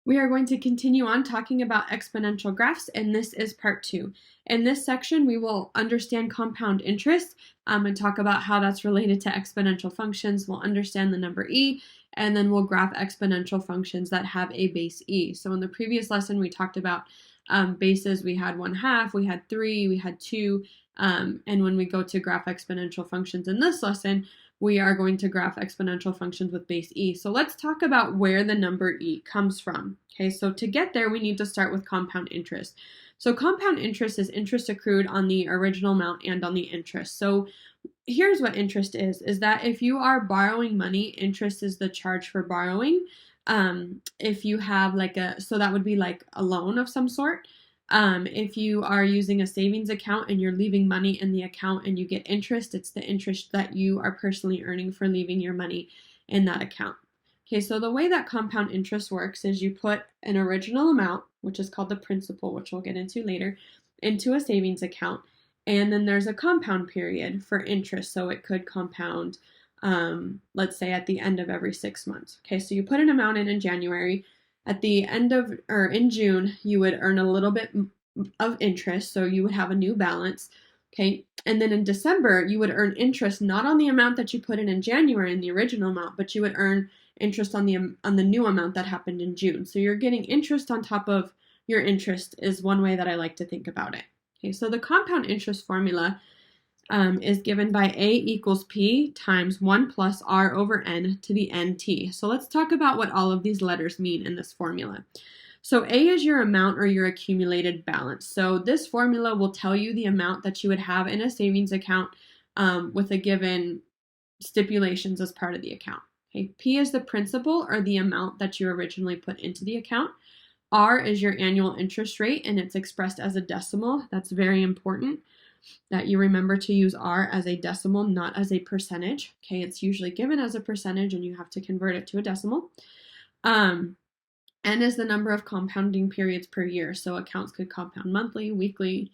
We are going to continue on talking about exponential graphs, and this is part 2. In this section, we will understand compound interest and talk about how that's related to exponential functions. We'll understand the number e, and then we'll graph exponential functions that have a base e. So in the previous lesson, we talked about bases. We had 1/2, we had 3, we had 2, and when we go to graph exponential functions in this lesson, we are going to graph exponential functions with base e. So let's talk about where the number e comes from. Okay, so to get there, we need to start with compound interest. So compound interest is interest accrued on the original amount and on the interest. So here's what interest is that if you are borrowing money, interest is the charge for borrowing. If you have so that would be like a loan of some sort. If you are using a savings account and you're leaving money in the account and you get interest, it's the interest that you are personally earning for leaving your money in that account. Okay, so the way that compound interest works is you put an original amount, which is called the principal, which we'll get into later, into a savings account, and then there's a compound period for interest, so it could compound, let's say at the end of every 6 months. Okay, so you put an amount in January. At the end of, or in June, you would earn a little bit of interest, so you would have a new balance, okay? And then in December, you would earn interest not on the amount that you put in January in the original amount, but you would earn interest on the new amount that happened in June. So you're getting interest on top of your interest is one way that I like to think about it. Okay, so the compound interest formula is given by A equals P times 1 plus R over N to the NT. So let's talk about what all of these letters mean in this formula. So A is your amount or your accumulated balance. So this formula will tell you the amount that you would have in a savings account with a given stipulations as part of the account. Okay, P is the principal or the amount that you originally put into the account. R is your annual interest rate, and it's expressed as a decimal. That's very important that you remember to use R as a decimal, not as a percentage. Okay, it's usually given as a percentage and you have to convert it to a decimal. N is the number of compounding periods per year. So accounts could compound monthly, weekly,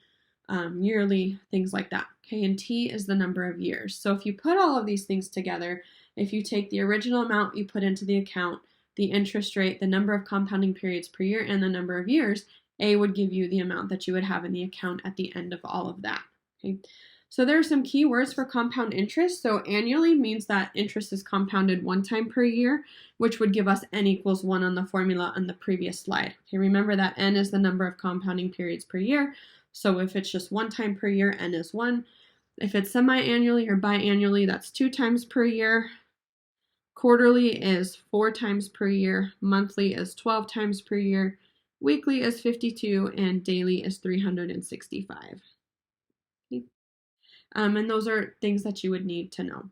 yearly, things like that. Okay, and T is the number of years. So if you put all of these things together, if you take the original amount you put into the account, the interest rate, the number of compounding periods per year, and the number of years, A would give you the amount that you would have in the account at the end of all of that. Okay, so there are some key words for compound interest. So annually means that interest is compounded one time per year, which would give us N equals 1 on the formula on the previous slide. Okay, remember that N is the number of compounding periods per year. So if it's just one time per year, N is 1. If it's semi-annually or biannually, that's 2 times per year. Quarterly is 4 times per year. Monthly is 12 times per year. Weekly is 52, and daily is 365. Okay. And those are things that you would need to know.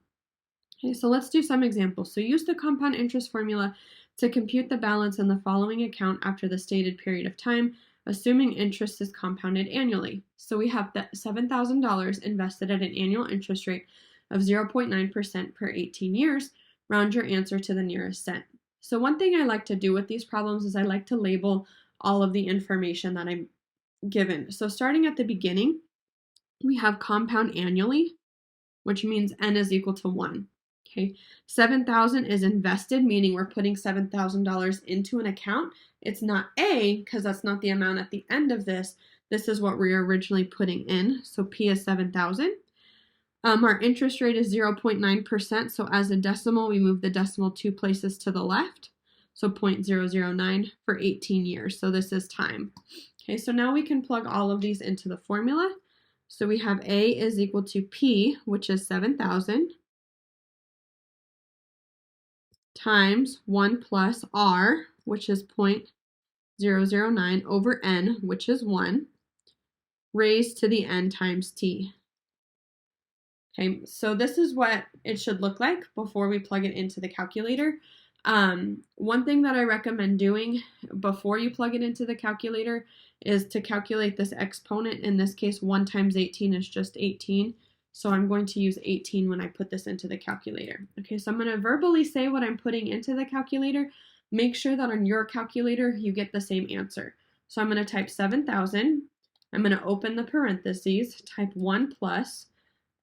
Okay, so let's do some examples. So use the compound interest formula to compute the balance in the following account after the stated period of time, assuming interest is compounded annually. So we have that $7,000 invested at an annual interest rate of 0.9% per 18 years. Round your answer to the nearest cent. So one thing I like to do with these problems is I like to label all of the information that I'm given. So starting at the beginning, we have compound annually, which means N is equal to 1. Okay, 7,000 is invested, meaning we're putting $7,000 into an account. It's not A, because that's not the amount at the end of this. This is what we were originally putting in. So P is 7,000. Our interest rate is 0.9%. So as a decimal, we move the decimal 2 places to the left. So 0.009 for 18 years. So this is time. Okay, so now we can plug all of these into the formula. So we have A is equal to P, which is 7,000, times 1 plus R, which is 0.009 over N, which is 1, raised to the N times T. Okay, so this is what it should look like before we plug it into the calculator. One thing that I recommend doing before you plug it into the calculator is to calculate this exponent. In this case, 1 times 18 is just 18. So I'm going to use 18 when I put this into the calculator. Okay, so I'm going to verbally say what I'm putting into the calculator. Make sure that on your calculator you get the same answer. So I'm going to type 7,000. I'm going to open the parentheses, type 1 plus,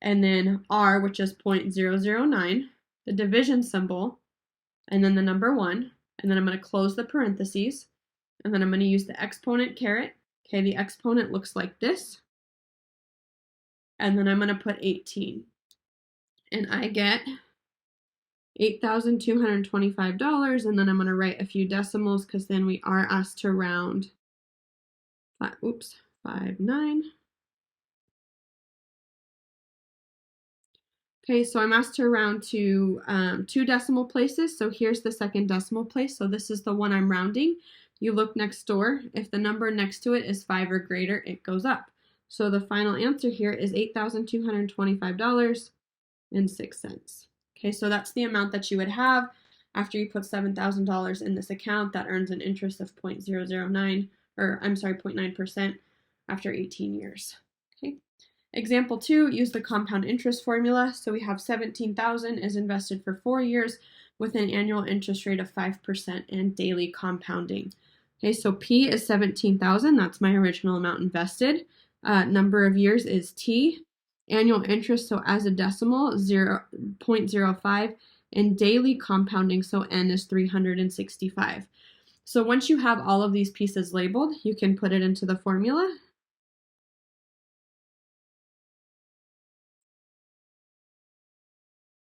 and then R, which is 0.009, the division symbol, and then the number 1, and then I'm going to close the parentheses, And then I'm going to use the exponent caret. Okay, the exponent looks like this. And then I'm going to put 18. And I get $8,225. And then I'm going to write a few decimals because then we are asked to round 59. Okay, so I'm asked to round to 2 decimal places. So here's the second decimal place. So this is the one I'm rounding. You look next door. If the number next to it is 5 or greater, it goes up. So the final answer here is $8,225.06. Okay, so that's the amount that you would have after you put $7,000 in this account that earns an interest of 0.9% after 18 years. Okay. Example 2, use the compound interest formula. So we have $17,000 is invested for 4 years with an annual interest rate of 5% and daily compounding. Okay, so P is 17,000. That's my original amount invested. Number of years is T. Annual interest, so as a decimal, 0.05. And daily compounding, so N is 365. So once you have all of these pieces labeled, you can put it into the formula.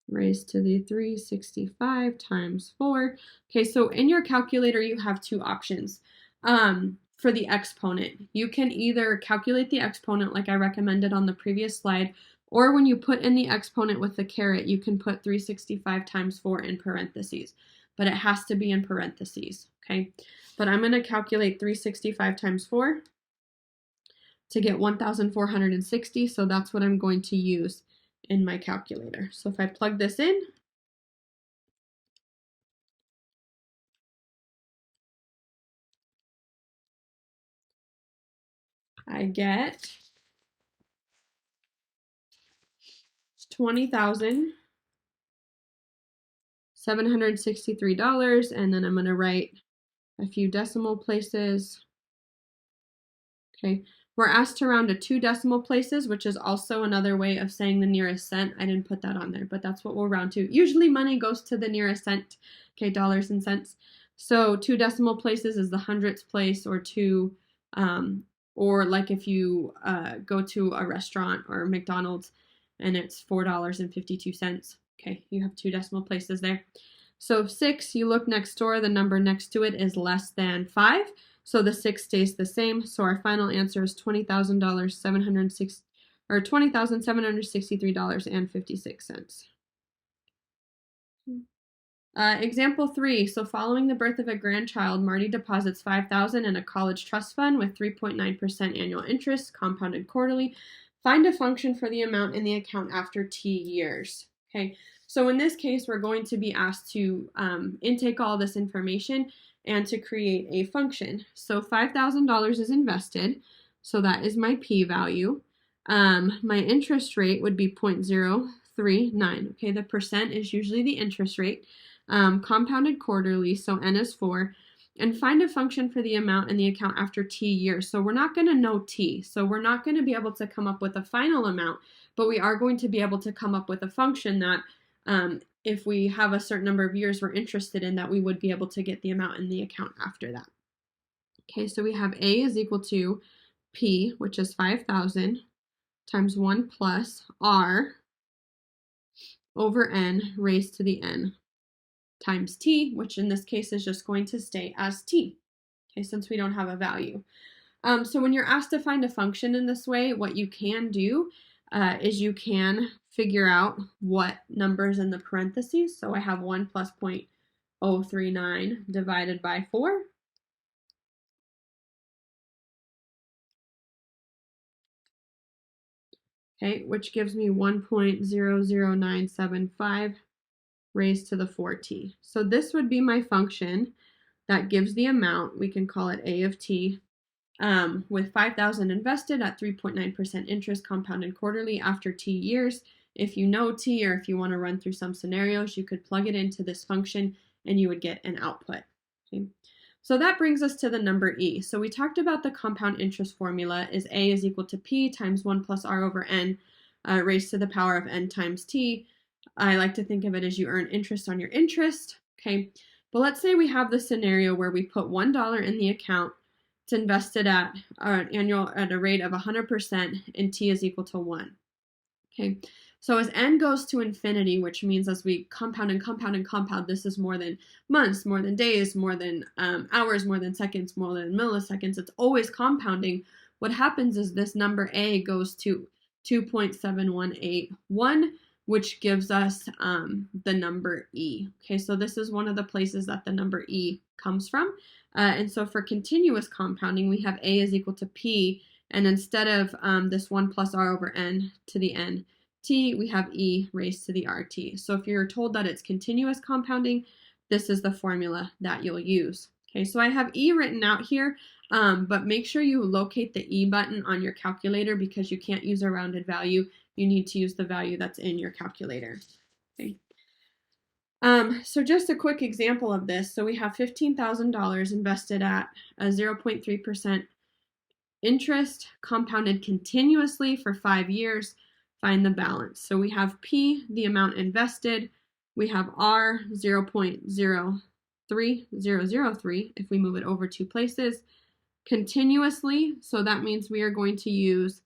Raised to the 365 times 4. Okay, so in your calculator, you have 2 options. For the exponent, you can either calculate the exponent like I recommended on the previous slide, or when you put in the exponent with the caret, you can put 365 times 4 in parentheses, but it has to be in parentheses, okay? But I'm going to calculate 365 times 4 to get 1,460, so that's what I'm going to use in my calculator. So if I plug this in, I get $20,763, and then I'm going to write a few decimal places. Okay, we're asked to round to 2 decimal places, which is also another way of saying the nearest cent. I didn't put that on there, but that's what we'll round to. Usually money goes to the nearest cent, okay, dollars and cents. So 2 decimal places is the hundredths place, or 2, or like if you go to a restaurant or McDonald's and it's $4.52. Okay, you have 2 decimal places there. So 6, you look next door, the number next to it is less than 5. So the 6 stays the same. So our final answer is $20,763.56. Example 3. So following the birth of a grandchild, Marty deposits $5,000 in a college trust fund with 3.9% annual interest, compounded quarterly. Find a function for the amount in the account after T years. Okay. So in this case, we're going to be asked to intake all this information and to create a function. So $5,000 is invested, so that is my p-value. My interest rate would be 0.039. Okay, the percent is usually the interest rate. Compounded quarterly, so n is 4. And find a function for the amount in the account after t years. So we're not going to know t, so we're not going to be able to come up with a final amount, but we are going to be able to come up with a function that if we have a certain number of years we're interested in, that we would be able to get the amount in the account after that. Okay, so we have A is equal to P, which is 5,000, times 1 plus R over N raised to the N times T, which in this case is just going to stay as T, okay, since we don't have a value. So when you're asked to find a function in this way, what you can do is you can figure out what numbers in the parentheses. So I have 1 plus 0.039 divided by 4. Okay, which gives me 1.00975 raised to the 4t. So this would be my function that gives the amount. We can call it A of t. With 5,000 invested at 3.9% interest compounded quarterly after t years. If you know t, or if you want to run through some scenarios, you could plug it into this function and you would get an output. Okay. So that brings us to the number e. So we talked about the compound interest formula is A is equal to P times 1 plus R over N raised to the power of N times T. I like to think of it as you earn interest on your interest. Okay. But let's say we have the scenario where we put $1 in the account. It's invested at at a rate of 100% and t is equal to 1. Okay, so as n goes to infinity, which means as we compound and compound and compound, this is more than months, more than days, more than hours, more than seconds, more than milliseconds. It's always compounding. What happens is this number a goes to 2.7181, which gives us the number e. Okay, so this is one of the places that the number e comes from. And so for continuous compounding, we have a is equal to p, and instead of this 1 plus r over n to the n t, we have e raised to the rt. So if you're told that it's continuous compounding, this is the formula that you'll use. Okay, so I have e written out here, but make sure you locate the e button on your calculator because you can't use a rounded value. You need to use the value that's in your calculator. Okay. So just a quick example of this. So we have $15,000 invested at a 0.3% interest, compounded continuously for 5 years. Find the balance. So we have P, the amount invested. We have R, 0.03003, if we move it over 2 places. Continuously, so that means we are going to use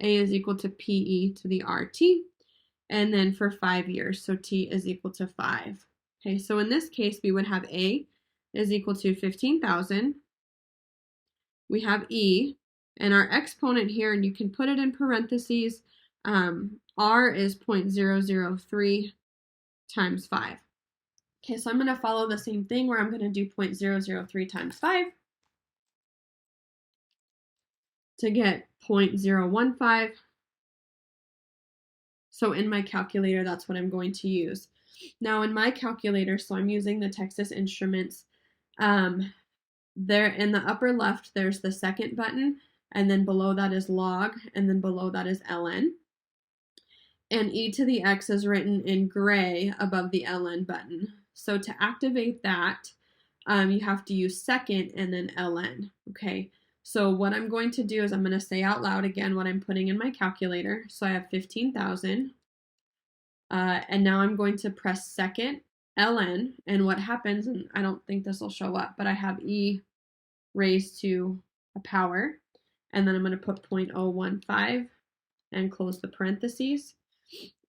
A is equal to PE to the RT. And then for 5 years, so T is equal to 5. Okay, so in this case, we would have A is equal to 15,000. We have E, and our exponent here, and you can put it in parentheses, R is 0.003 times 5. Okay, so I'm going to follow the same thing where I'm going to do 0.003 times 5 to get 0.015. So in my calculator, that's what I'm going to use. Now in my calculator, so I'm using the Texas Instruments, there in the upper left, there's the second button, and then below that is log, and then below that is ln. And e to the x is written in gray above the ln button. So to activate that, you have to use second and then ln, okay? So what I'm going to do is I'm going to say out loud again what I'm putting in my calculator. So I have 15,000, and now I'm going to press second ln, and what happens, and I don't think this will show up, but I have e raised to a power, and then I'm going to put 0.015 and close the parentheses,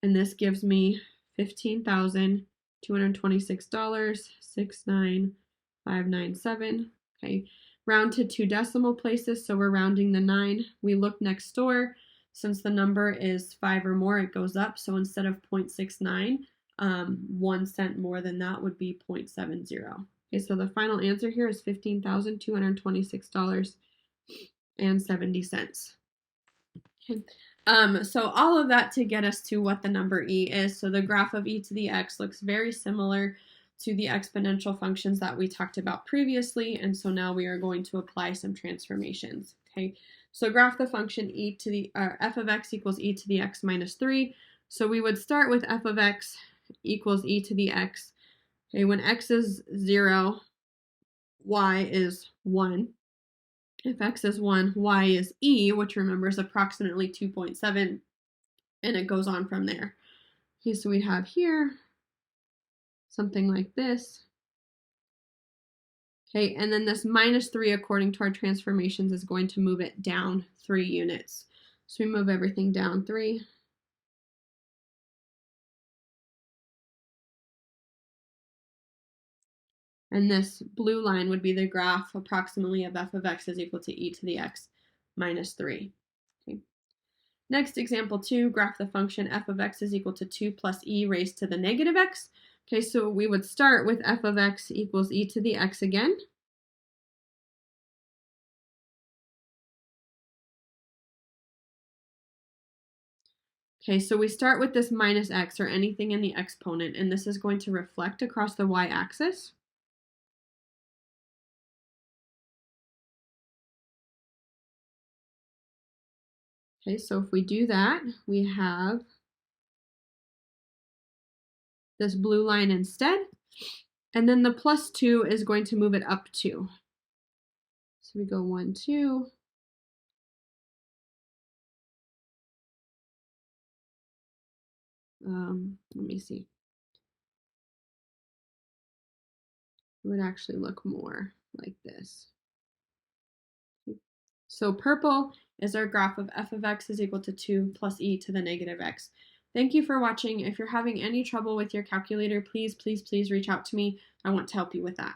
and this gives me $15,226, 69597. Okay, round to 2 decimal places, so we're rounding the 9. We look next door. Since the number is 5 or more, it goes up. So instead of 0.69, 1 cent more than that would be 0.70. Okay, so the final answer here is $15,226.70. Okay. So all of that to get us to what the number e is. So the graph of e to the x looks very similar to the exponential functions that we talked about previously, and so now we are going to apply some transformations. Okay, so graph the function e to the f of x equals e to the x minus 3. So we would start with f of x equals e to the x. Okay, when x is 0, y is 1. If x is 1, y is e, which remember is approximately 2.7, and it goes on from there. Okay, so we have here something like this. Okay, and then this minus 3, according to our transformations, is going to move it down 3 units. So we move everything down 3. And this blue line would be the graph approximately of f of x is equal to e to the x minus 3. Okay. Next, example 2, graph the function f of x is equal to 2 plus e raised to the negative x. Okay, so we would start with f of x equals e to the x again. Okay, so we start with this minus x or anything in the exponent, and this is going to reflect across the y-axis. Okay, so if we do that, we have this blue line instead, and then the plus 2 is going to move it up 2. So we go 1, 2. Let me see. it would actually look more like this. So purple is our graph of f of x is equal to 2 plus e to the negative x. Thank you for watching. If you're having any trouble with your calculator, please reach out to me. I want to help you with that.